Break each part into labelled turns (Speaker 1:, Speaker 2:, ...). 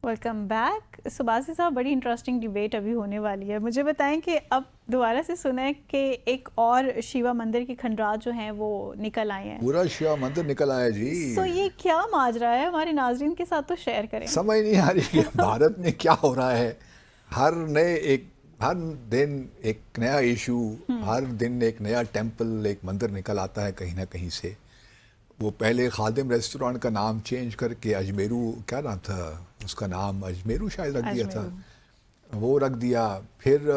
Speaker 1: Welcome back سباسی صاحب. بڑی interesting debate ابھی ہونے والی ہے. مجھے بتائیں کہ اب دوبارہ سے سنا ہے کہ ایک اور شیوا مندر کے کھنڈرات جو ہیں وہ نکل آئے ہیں.
Speaker 2: پورا شیوا مندر نکل آیا جی.
Speaker 1: سو یہ کیا ماجرا ہے؟ ہمارے ناظرین کے ساتھ تو شیئر کریں.
Speaker 2: سمجھ نہیں آ رہی کہ بھارت میں کیا ہو رہا ہے. ہر دن ایک نیا ایشو، ہر دن ایک نیا ٹیمپل، ایک مندر نکل آتا ہے کہیں نہ کہیں سے. وہ پہلے خادم ریسٹورانٹ کا نام چینج کر کے اجمیرو، کیا نام تھا اس کا نام، اجمیرو شاید رکھ دیا تھا، وہ رکھ دیا. پھر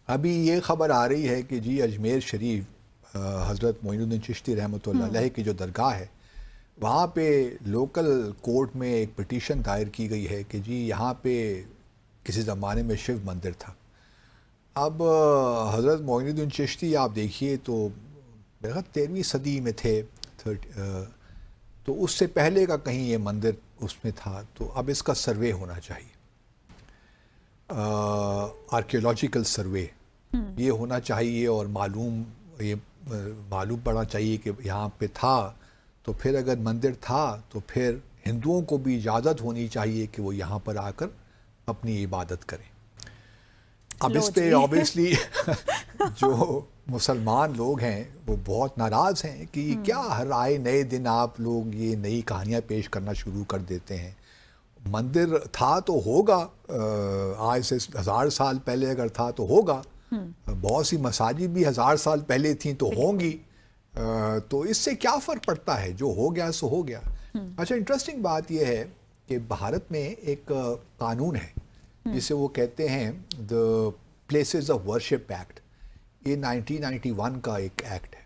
Speaker 2: ابھی یہ خبر آ رہی ہے کہ جی اجمیر شریف حضرت معین الدین چشتی رحمۃ اللہ علیہ کی جو درگاہ ہے وہاں پہ لوکل کورٹ میں ایک پٹیشن دائر کی گئی ہے کہ جی یہاں پہ کسی زمانے میں شیو مندر تھا. اب حضرت معین الدین چشتی آپ دیکھیے تو 13ویں صدی میں تھے، تو اس سے پہلے کا کہیں یہ مندر اس میں تھا. تو اب اس کا سروے ہونا چاہیے، آرکیولوجیکل سروے یہ ہونا چاہیے، اور معلوم پڑنا چاہیے کہ یہاں پہ تھا. تو پھر اگر مندر تھا تو پھر ہندوؤں کو بھی اجازت ہونی چاہیے کہ وہ یہاں پر آ کر اپنی عبادت کریں. اب اس پہ آبویسلی جو مسلمان لوگ ہیں وہ بہت ناراض ہیں کہ کیا ہر آئے نئے دن آپ لوگ یہ نئی کہانیاں پیش کرنا شروع کر دیتے ہیں. مندر تھا تو ہوگا، آج سے 1000 سال پہلے اگر تھا تو ہوگا، بہت سی مساجد بھی 1000 سال پہلے تھیں تو ہوں گی. تو اس سے کیا فرق پڑتا ہے، جو ہو گیا سو ہو گیا. اچھا، انٹرسٹنگ بات یہ ہے کہ بھارت میں ایک قانون ہے جسے وہ کہتے ہیں the places of worship act. یہ 1991 کا ایک ایکٹ ہے.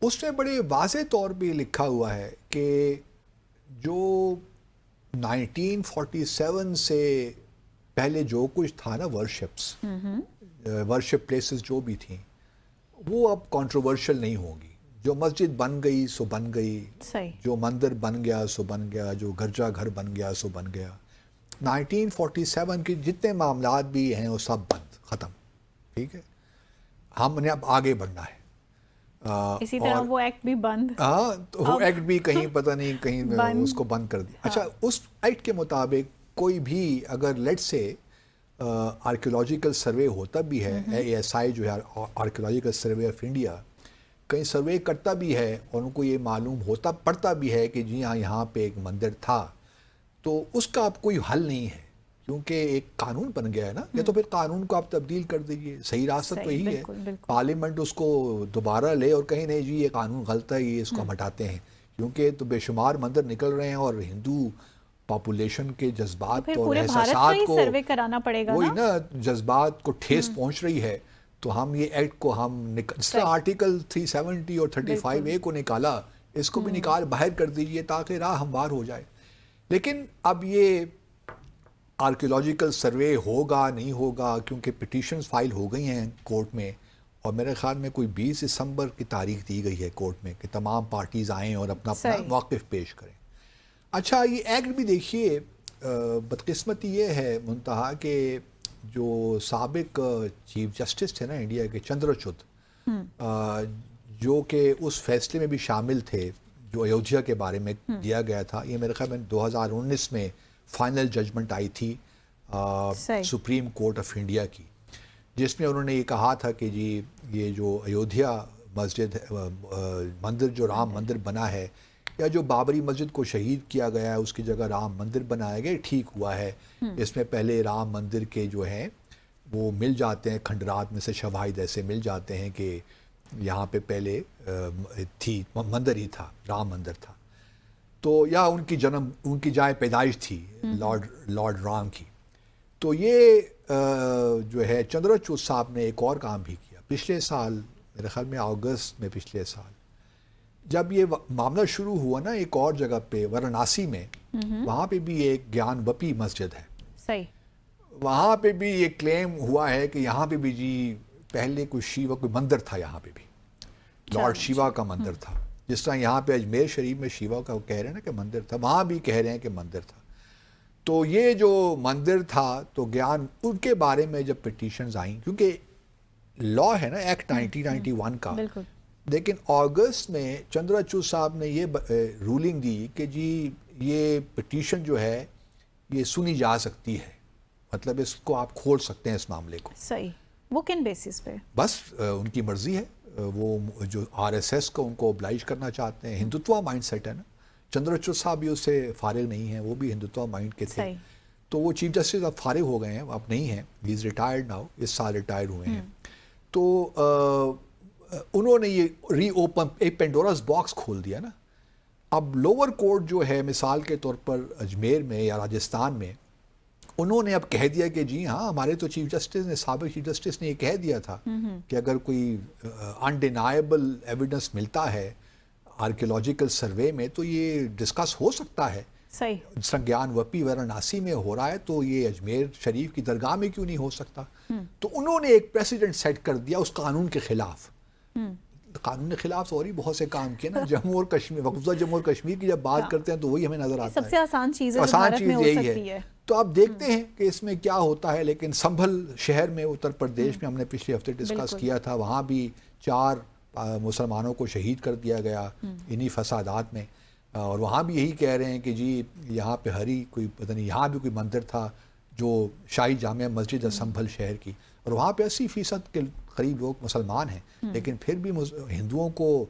Speaker 2: اس میں بڑے واضح طور پہ لکھا ہوا ہے کہ جو 1947 سے پہلے جو کچھ تھا نا ورشپ پلیسز جو بھی تھیں وہ اب کنٹروورشل نہیں ہوں گی. جو مسجد بن گئی سو بن گئی، جو مندر بن گیا سو بن گیا، جو گرجا گھر بن گیا سو بن گیا. 1947 کے جتنے معاملات بھی ہیں وہ سب بند، ختم. ٹھیک ہے، ہم نے اب آگے بڑھنا ہے.
Speaker 1: اسی طرح وہ ایکٹ بھی بند.
Speaker 2: ہاں، تو وہ ایکٹ بھی کہیں پتہ نہیں کہیں اس کو بند کر دیا. اچھا، اس ایکٹ کے مطابق کوئی بھی اگر لیٹ سے آرکیولوجیکل سروے ہوتا بھی ہے، ASI جو ہے آرکیولوجیکل سروے آف انڈیا، کہیں سروے کرتا بھی ہے اور ان کو یہ معلوم ہوتا پڑتا بھی ہے کہ جی ہاں یہاں پہ ایک مندر تھا، تو اس کا اب کوئی حل نہیں ہے کیونکہ ایک قانون بن گیا ہے نا. یا تو پھر قانون کو آپ تبدیل کر دیجیے، صحیح راستہ تو یہی ہے. پارلیمنٹ اس کو دوبارہ لے اور کہیں نہیں جی یہ قانون غلط ہے، یہ اس کو ہم ہٹاتے ہیں. کیونکہ تو بے شمار مندر نکل رہے ہیں اور ہندو پاپولیشن کے جذبات اور احساسات کو
Speaker 1: سروے کرانا پڑے گا،
Speaker 2: وہی نا، جذبات کو ٹھیس پہنچ رہی ہے. تو ہم یہ ایکٹ کو ہم جس طرح آرٹیکل 370 اور 35A کو نکالا، اس کو بھی نکال باہر کر دیجیے تاکہ راہ ہموار ہو جائے. لیکن اب یہ آرکیولوجیکل سروے ہوگا نہیں ہوگا، کیونکہ پٹیشنز فائل ہو گئی ہیں کورٹ میں، اور میرے خیال میں کوئی 20 دسمبر کی تاریخ دی گئی ہے کورٹ میں کہ تمام پارٹیز آئیں اور اپنا موقف پیش کریں. اچھا، یہ ایکٹ بھی دیکھیے، بدقسمتی یہ ہے منتہا کہ جو سابق چیف جسٹس تھے نا انڈیا کے، چندرچود، جو کہ اس فیصلے میں بھی شامل تھے جو ایودھیا کے بارے میں دیا گیا تھا. یہ میرے خیال میں 2019 میں فائنل ججمنٹ آئی تھی سپریم کورٹ آف انڈیا کی، جس میں انہوں نے یہ کہا تھا کہ جی یہ جو ایودھیا مسجد مندر جو رام مندر بنا ہے، یا جو بابری مسجد کو شہید کیا گیا ہے اس کی جگہ رام مندر بنایا گیا، ٹھیک ہوا ہے. اس میں پہلے رام مندر کے جو ہیں وہ مل جاتے ہیں، کھنڈرات میں سے شواہد ایسے مل جاتے ہیں کہ یہاں پہ پہلے تھی مندر ہی تھا، رام مندر تھا. تو یا ان کی جائے پیدائش تھی لارڈ رام کی. تو یہ جو ہے چندرچود صاحب نے ایک اور کام بھی کیا پچھلے سال، میرے خیال میں اگست میں پچھلے سال، جب یہ معاملہ شروع ہوا نا ایک اور جگہ پہ وارانسی میں، وہاں پہ بھی ایک گیان وپی مسجد ہے. صحیح، وہاں پہ بھی یہ کلیم ہوا ہے کہ یہاں پہ بھی جی پہلے کوئی شیوا کوئی مندر تھا، یہاں پہ بھی لارڈ شیوا کا مندر تھا. جس طرح یہاں پہ اجمیر شریف میں شیوا کا کہہ رہے ہیں نا کہ مندر تھا، وہاں بھی کہہ رہے ہیں کہ مندر تھا. تو یہ جو مندر تھا تو گیان ان کے بارے میں جب پٹیشنز آئیں، کیونکہ لا ہے نا ایکٹ 1991 کا، لیکن اگست میں چندرچود صاحب نے یہ رولنگ دی کہ جی یہ پٹیشن جو ہے یہ سنی جا سکتی ہے، مطلب اس کو آپ کھول سکتے ہیں اس معاملے کو.
Speaker 1: صحیح. وہ کن بیسس پہ؟
Speaker 2: بس ان کی مرضی ہے، وہ جو آر ایس ایس کو ان کو oblige کرنا چاہتے ہیں. ہندوتوا مائنڈ سیٹ ہے نا. چندرچوڈ صاحب بھی اس سے فارغ نہیں ہیں، وہ بھی ہندوتوا مائنڈ کے تھے. تو وہ چیف جسٹس اب فارغ ہو گئے ہیں، اب نہیں ہیں، ہی از ریٹائرڈ ناؤ، اس سال ریٹائر ہوئے ہیں. تو انہوں نے یہ ری اوپن ایک پینڈوراز باکس کھول دیا نا. اب لوور کورٹ جو ہے مثال کے طور پر اجمیر میں یا راجستھان میں، انہوں نے اب کہہ دیا کہ جی ہاں ہمارے تو چیف جسٹس نے، سابق چیف جسٹس نے یہ کہہ دیا تھا کہ اگر کوئی انڈینائبل ایویڈنس ملتا ہے آرکیولوجیکل سروے میں تو یہ ڈسکس ہو سکتا ہے.
Speaker 1: صحیح.
Speaker 2: سنگیان وپی وارانسی میں ہو رہا ہے تو یہ اجمیر شریف کی درگاہ میں کیوں نہیں ہو سکتا؟ تو انہوں نے ایک پریسیڈنٹ سیٹ کر دیا اس قانون کے خلاف. قانون کے خلاف اور ہی بہت سے کام کیے نا. جموں اور کشمیر، مقبوضہ جموں اور کشمیر کی جب بات کرتے ہیں تو وہی ہمیں نظر آتا ہے
Speaker 1: سب سے آسان چیز ہے،
Speaker 2: آسان چیز یہی ہے. تو آپ دیکھتے ہیں کہ اس میں کیا ہوتا ہے. لیکن سنبھل شہر میں اتر پردیش میں ہم نے پچھلے ہفتے ڈسکس کیا تھا، وہاں بھی 4 مسلمانوں کو شہید کر دیا گیا انہی فسادات میں. اور وہاں بھی یہی کہہ رہے ہیں کہ جی یہاں پہ کوئی پتہ نہیں، یہاں بھی کوئی مندر تھا جو شاہی جامع مسجد ہے سنبھل شہر کی، اور وہاں پہ 80% کے قریب لوگ مسلمان ہیں. لیکن پھر بھی ہندوؤں کو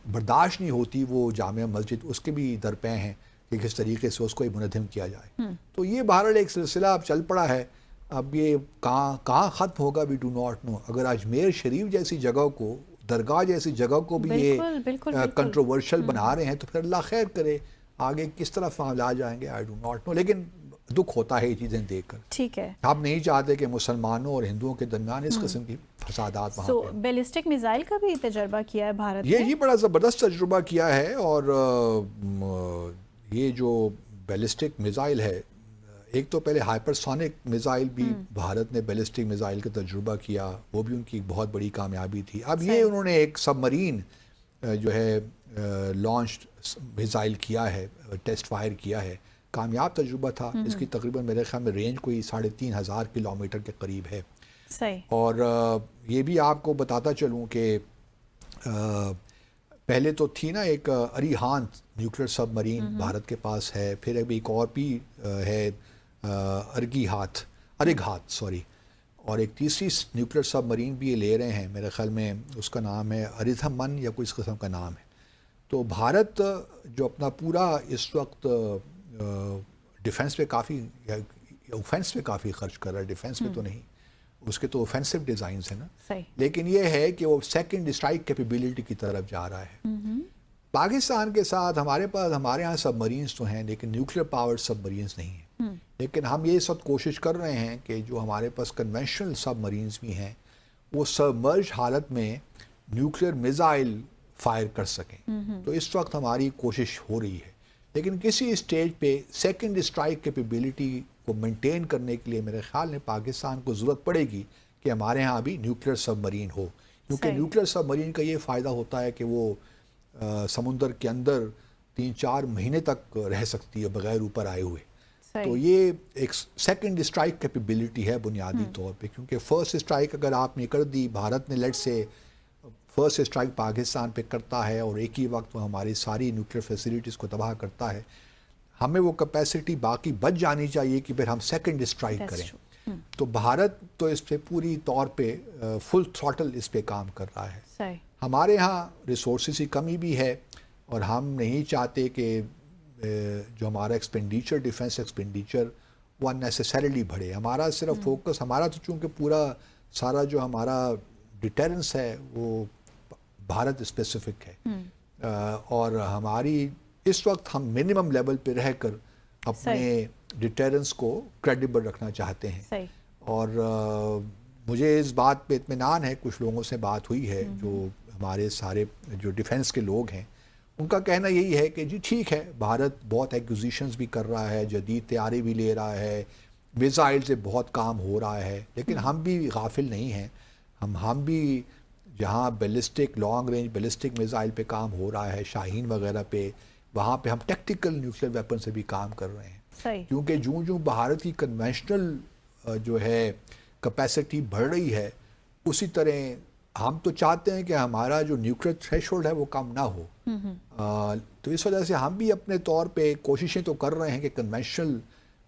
Speaker 2: برداشت نہیں ہوتی وہ جامع مسجد، اس کے بھی درپے ہیں کہ کس طریقے سے اس کو منہدم کیا جائے. تو یہ بہرحال ایک سلسلہ اب چل پڑا ہے. اب یہ کہاں ختم ہوگا وی ڈو ناٹ نو. اگر اجمیر شریف جیسی جگہ کو، درگاہ جیسی جگہ کو بھی یہ کنٹروورشل بنا رہے ہیں تو پھر اللہ خیر کرے آگے کس طرف لا جائیں گے، آئی ڈو ناٹ نو. لیکن دکھ ہوتا ہے یہ چیزیں دیکھ کر.
Speaker 1: ٹھیک ہے.
Speaker 2: ہم نہیں چاہتے کہ مسلمانوں اور ہندوؤں کے درمیان اس قسم کی فسادات وہاں پہ.
Speaker 1: بیلسٹک میزائل کا بھی تجربہ کیا ہے بھارت نے؟
Speaker 2: یہ بڑا زبردست تجربہ کیا ہے. اور یہ جو بیلسٹک میزائل ہے، ایک تو پہلے ہائپر سونک میزائل بھی بھارت نے بیلسٹک میزائل کا تجربہ کیا، وہ بھی ان کی بہت بڑی کامیابی تھی. اب یہ انہوں نے ایک سب مرین جو ہے لانچ میزائل کیا ہے، ٹیسٹ فائر کیا ہے، کامیاب تجربہ تھا. اس کی تقریباً میرے خیال میں رینج کوئی 3500 کلومیٹر کے قریب ہے.
Speaker 1: صحیح. اور
Speaker 2: یہ بھی آپ کو بتاتا چلوں کہ پہلے تو تھی نا ایک اریہانت نیوکلیر سب مرین بھارت کے پاس ہے، پھر ابھی ایک اور بھی ہے ارگ ہاتھ سوری، اور ایک تیسری نیوکلیر سب مرین بھی یہ لے رہے ہیں. میرے خیال میں اس کا نام ہے اریدھمن یا کوئی اس قسم کا نام ہے. تو بھارت جو اپنا پورا اس وقت ڈیفنس پہ کافی، اوفینس پہ کافی خرچ کر رہا ہے، ڈیفنس پہ تو نہیں، اس کے تو اوفینسو ڈیزائنز ہیں نا. لیکن یہ ہے کہ وہ سیکنڈ اسٹرائک کیپیبلٹی کی طرف جا رہا ہے. پاکستان کے ساتھ ہمارے ہاں سب مرینز تو ہیں لیکن نیوکلیر پاور سب مرینز نہیں ہیں. لیکن ہم یہ سب کوشش کر رہے ہیں کہ جو ہمارے پاس کنونشنل سب مرینز بھی ہیں وہ سبمرج حالت میں نیوکلیر میزائل فائر کر سکیں. تو اس وقت ہماری کوشش ہو رہی ہے. لیکن کسی اسٹیج پہ سیکنڈ اسٹرائک کیپیبلٹی کو مینٹین کرنے کے لیے میرے خیال میں پاکستان کو ضرورت پڑے گی کہ ہمارے ہاں بھی نیوکلیر سب مرین ہو. کیونکہ نیوکلیر سب مرین کا یہ فائدہ ہوتا ہے کہ وہ سمندر کے اندر 3-4 مہینے تک رہ سکتی ہے بغیر اوپر آئے ہوئے. تو یہ ایک سیکنڈ اسٹرائک کیپیبلٹی ہے بنیادی طور پہ. کیونکہ فرسٹ اسٹرائک اگر آپ نے کر دی، بھارت نے لیٹ سے فرسٹ اسٹرائک پاکستان پہ کرتا ہے اور ایک ہی وقت وہ ہماری ساری نیوکلیر فیسلٹیز کو تباہ کرتا ہے، ہمیں وہ کیپیسٹی باقی بچ جانی چاہیے کہ پھر ہم سیکنڈ اسٹرائک کریں. تو بھارت تو اس پہ پوری طور پہ فل تھروٹل اس پہ کام کر رہا ہے. ہمارے ہاں ریسورسز کی کمی بھی ہے اور ہم نہیں چاہتے کہ جو ہمارا ایکسپینڈیچر، ڈیفنس ایکسپینڈیچر وہ انیسیسریلی بڑھے. ہمارا صرف فوکس، ہمارا تو چونکہ پورا سارا جو ہمارا ڈیٹرنس ہے وہ بھارت اسپیسیفک ہے، اور ہماری اس وقت ہم منیمم لیول پہ رہ کر اپنے ڈیٹرنس کو کریڈیبل رکھنا چاہتے ہیں. اور مجھے اس بات پہ اطمینان ہے، کچھ لوگوں سے بات ہوئی ہے جو ہمارے سارے جو ڈیفنس کے لوگ ہیں، ان کا کہنا یہی ہے کہ جی ٹھیک ہے، بھارت بہت ایکوزیشنز بھی کر رہا ہے، جدید طیارے بھی لے رہا ہے، میزائل سے بہت کام ہو رہا ہے، لیکن ہم بھی غافل نہیں ہیں. ہم بھی جہاں ballistic long range ballistic missile پہ کام ہو رہا ہے، شاہین وغیرہ پہ، وہاں پہ ہم ٹیکٹیکل نیوکلیر ویپن سے بھی کام کر رہے ہیں. کیونکہ جو بھارت کی کنونشنل جو ہے کیپیسٹی بڑھ رہی ہے، اسی طرح ہم تو چاہتے ہیں کہ ہمارا جو نیوکلیر تھریش ہولڈ ہے وہ کم نہ ہو. تو اس وجہ سے ہم بھی اپنے طور پہ کوششیں تو کر رہے ہیں کہ کنونشنل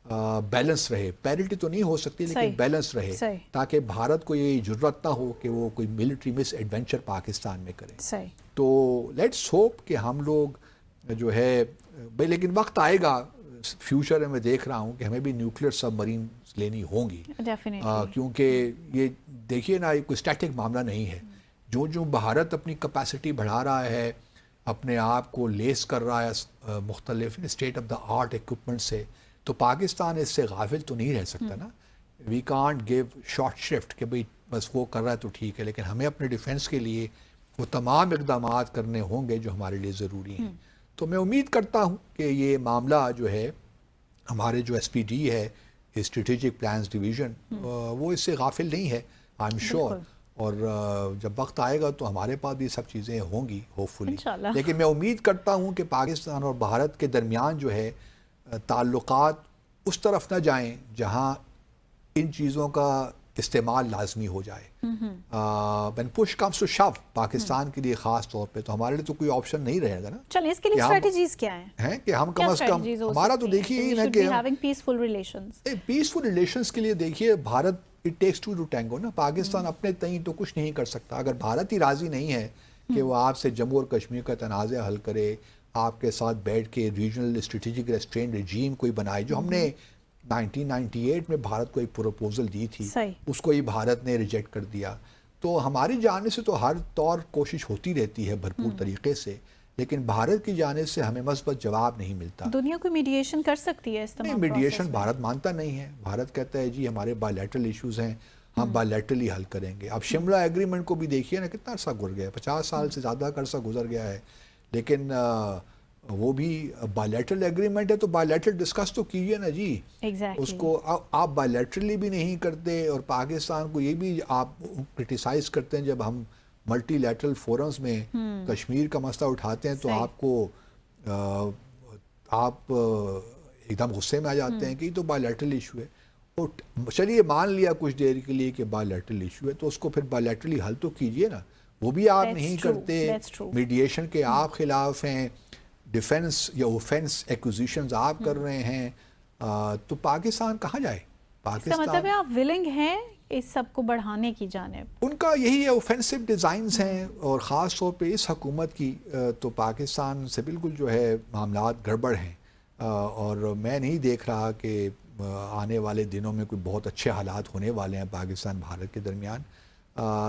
Speaker 2: بیلنس رہے. پیرٹی تو نہیں ہو سکتی لیکن بیلنس رہے تاکہ بھارت کو یہ ضرورت نہ ہو کہ وہ کوئی ملٹری مس ایڈونچر پاکستان میں کرے. تو لیٹس ہوپ کہ ہم لوگ جو ہے بھائی، لیکن وقت آئے گا فیوچر میں دیکھ رہا ہوں کہ ہمیں بھی نیوکلیئر سب مرین لینی ہوں گی، کیونکہ یہ دیکھیے نا، یہ کوئی اسٹیٹک معاملہ نہیں ہے. جو بھارت اپنی کیپیسٹی بڑھا رہا ہے، اپنے آپ کو لیس کر رہا ہے مختلف state of the art equipment سے، تو پاکستان اس سے غافل تو نہیں رہ سکتا نا. We can't give short shift کہ بھئی بس وہ کر رہا ہے تو ٹھیک ہے، لیکن ہمیں اپنے ڈیفنس کے لیے وہ تمام اقدامات کرنے ہوں گے جو ہمارے لیے ضروری ہیں. تو میں امید کرتا ہوں کہ یہ معاملہ جو ہے ہمارے جو ایس پی ڈی ہے، اسٹریٹجک پلانز ڈویژن، وہ اس سے غافل نہیں ہے، آئی ایم شیور. اور جب وقت آئے گا تو ہمارے پاس بھی سب چیزیں ہوں گی ہوپ فلی. لیکن میں امید کرتا ہوں کہ پاکستان اور بھارت کے درمیان جو ہے تعلقات اس طرف نہ جائیں جہاں ان چیزوں کا استعمال لازمی ہو جائے. when push comes to shove Pakistan کے لیے خاص طور پہ تو ہمارے لیے تو کوئی آپشن نہیں رہے گا نا.
Speaker 1: چلیں اس کے لیے اسٹریٹجیز کیا ہیں
Speaker 2: کہ ہم کم از کم ہمارا تو دیکھیے ہی نا کہ
Speaker 1: پیسفل
Speaker 2: ریلیشنز کے لیے دیکھیے Bharat it takes to tango نا. پاکستان اپنے تئیں تو کچھ نہیں کر سکتا. اگر بھارت ہی راضی نہیں ہے کہ وہ آپ سے جموں اور کشمیر کا تنازع حل کرے، آپ کے ساتھ بیٹھ کے ریجنل اسٹریٹجک ریسٹرین رجیم کوئی بنائے، جو ہم نے 1998 میں بھارت کو ایک پروپوزل دی تھی، اس کو ہی بھارت نے ریجیکٹ کر دیا. تو ہماری جانب سے تو ہر طور کوشش ہوتی رہتی ہے بھرپور طریقے سے، لیکن بھارت کی جانب سے ہمیں مثبت جواب نہیں ملتا.
Speaker 1: دنیا کوئی میڈیشن کر سکتی ہے اس تمام پروسیس میں؟
Speaker 2: میڈیشن بھارت مانتا نہیں ہے. بھارت کہتا ہے جی ہمارے بائی لیٹرل ایشوز ہیں، ہم بائی لیٹرلی حل کریں گے. اب شملہ ایگریمنٹ کو بھی دیکھیے نا، کتنا عرصہ گزر گیا، 50 سال سے زیادہ کا عرصہ گزر گیا ہے، لیکن وہ بھی بائی لیٹرل ایگریمنٹ ہے تو بائی لیٹرل ڈسکس تو کیجیے نا جی. اس کو آپ بائی لیٹرلی بھی نہیں کرتے، اور پاکستان کو یہ بھی آپ کرٹیسائز کرتے ہیں جب ہم ملٹی لیٹرل فورمز میں کشمیر کا مسئلہ اٹھاتے ہیں تو آپ ایک دم غصے میں آ جاتے ہیں کہ یہ تو بائی لیٹرل ایشو ہے. اور چلیے مان لیا کچھ دیر کے لیے کہ بائی لیٹرل ایشو ہے، تو اس کو پھر بائی لیٹرلی حل تو کیجیے نا. وہ بھی آپ نہیں کرتے. میڈیشن کے آپ خلاف ہیں، ڈیفنس یا اوفینس ایکوزیشنز آپ کر رہے ہیں، تو پاکستان کہاں جائے؟
Speaker 1: پاکستان کا مطلب ہے آپ ولنگ ہیں اس سب کو بڑھانے کی جانب؟
Speaker 2: ان کا یہی ہے، اوفینسو ڈیزائنز ہیں، اور خاص طور پہ اس حکومت کی تو پاکستان سے بالکل جو ہے معاملات گڑبڑ ہیں. اور میں نہیں دیکھ رہا کہ آنے والے دنوں میں کوئی بہت اچھے حالات ہونے والے ہیں پاکستان بھارت کے درمیان.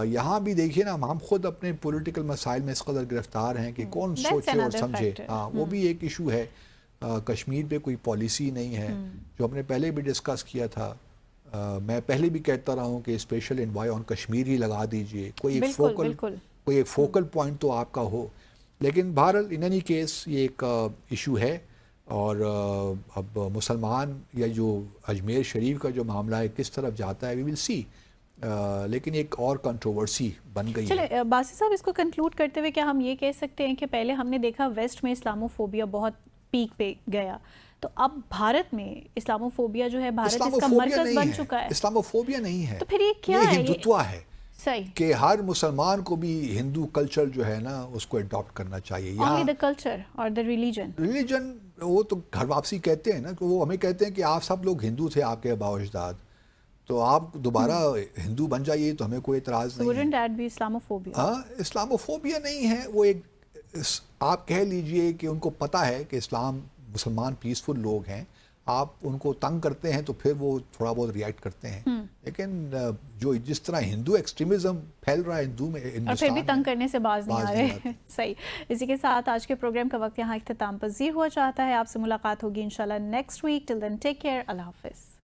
Speaker 2: یہاں بھی دیکھیے نا، ہم خود اپنے پولیٹیکل مسائل میں اس قدر گرفتار ہیں کہ کون سوچے اور سمجھے. وہ بھی ایک ایشو ہے. کشمیر پہ کوئی پالیسی نہیں ہے، جو ہم نے پہلے بھی ڈسکس کیا تھا. میں پہلے بھی کہتا رہا ہوں کہ اسپیشل انوائے آن کشمیر ہی لگا دیجئے، کوئی ایک فوکل پوائنٹ تو آپ کا ہو. لیکن بہرحال ان اینی کیس یہ ایک ایشو ہے. اور اب مسلمان یا جو اجمیر شریف کا جو معاملہ ہے کس طرف جاتا ہے، وی ول سی. لیکن ایک اور کنٹروورسی بن گئی ہے.
Speaker 1: چلے باسی صاحب، اس کو کنکلوڈ کرتے ہوئے کیا ہم یہ کہہ سکتے ہیں کہ پہلے ہم نے دیکھا ویسٹ میں اسلاموفوبیا بہت پیک پہ گیا، تو اب بھارت میں اسلاموفوبیا جو ہے، بھارت اس کا مرکز بن چکا ہے.
Speaker 2: اسلاموفوبیا نہیں ہے،
Speaker 1: تو پھر یہ کیا ہے؟
Speaker 2: ہندوتوا ہے.
Speaker 1: صحیح
Speaker 2: کہ ہر مسلمان کو بھی ہندو کلچر جو ہے نا اس کو اڈاپٹ کرنا چاہیے.
Speaker 1: only the culture or the religion
Speaker 2: وہ تو گھر واپسی کہتے ہیں نا، کہ وہ ہمیں کہتے ہیں کہ آپ سب لوگ ہندو تھے، آپ کے آباء و اجداد، تو آپ دوبارہ ہندو بن جائیے، تو ہمیں کوئی اعتراض نہیں ہے.
Speaker 1: wouldn't that be Islamophobia؟
Speaker 2: ہاں، اسلاموفوبیا نہیں ہے. وہ ایک آپ کہہ لیجئے کہ ان کو پتہ ہے کہ مسلمان پیسفل لوگ ہیں، آپ ان کو تنگ کرتے ہیں تو پھر وہ تھوڑا بہت ریئیکٹ کرتے ہیں. لیکن جو جس طرح ہندو ایکسٹریمزم پھیل رہا ہے ہندو میں،
Speaker 1: اور پھر بھی تنگ کرنے سے باز نہیں آ رہے. صحیح. اسی کے ساتھ آج کے پروگرام کا وقت یہاں اختتام پذیر ہوا چاہتا ہے. آپ سے ملاقات ہوگی انشاءاللہ نیکسٹ ویک. ٹل دین ٹیک کیئر. اللہ حافظ.